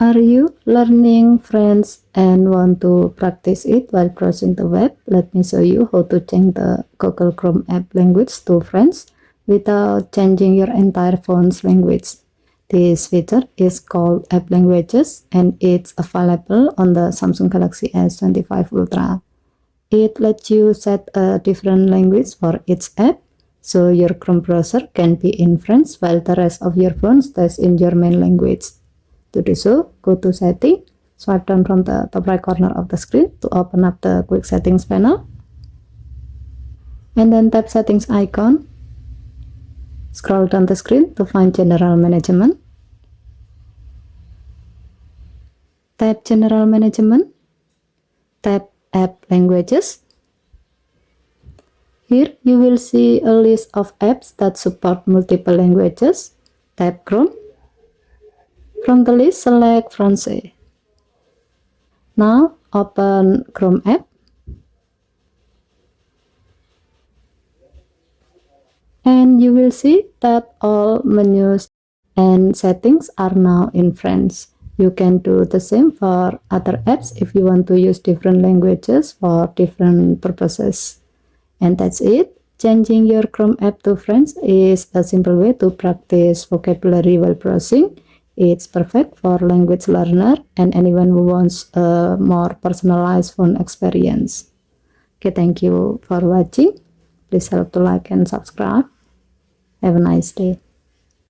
Are you learning French and want to practice it while browsing the web? Let me show you how to change the Google Chrome app language to French without changing your entire phone's language. This feature is called App Languages and it's available on the Samsung Galaxy S25 Ultra. It lets you set a different language for each app, so your Chrome browser can be in French while the rest of your phone stays in your main language. To do so, go to Setting, swipe down from the top right corner of the screen to open up the Quick Settings panel, and then tap Settings icon. Scroll down the screen to find General Management. Tap General Management. Tap App Languages. Here you will see a list of apps that support multiple languages. Tap Chrome. From the list, select Français. Now open Chrome app. And you will see that all menus and settings are now in French. You can do the same for other apps if you want to use different languages for different purposes. And that's it. Changing your Chrome app to French is a simple way to practice vocabulary while browsing. It's perfect for language learner and anyone who wants a more personalized phone experience. Okay, thank you for watching. Please help to like and subscribe. Have a nice day.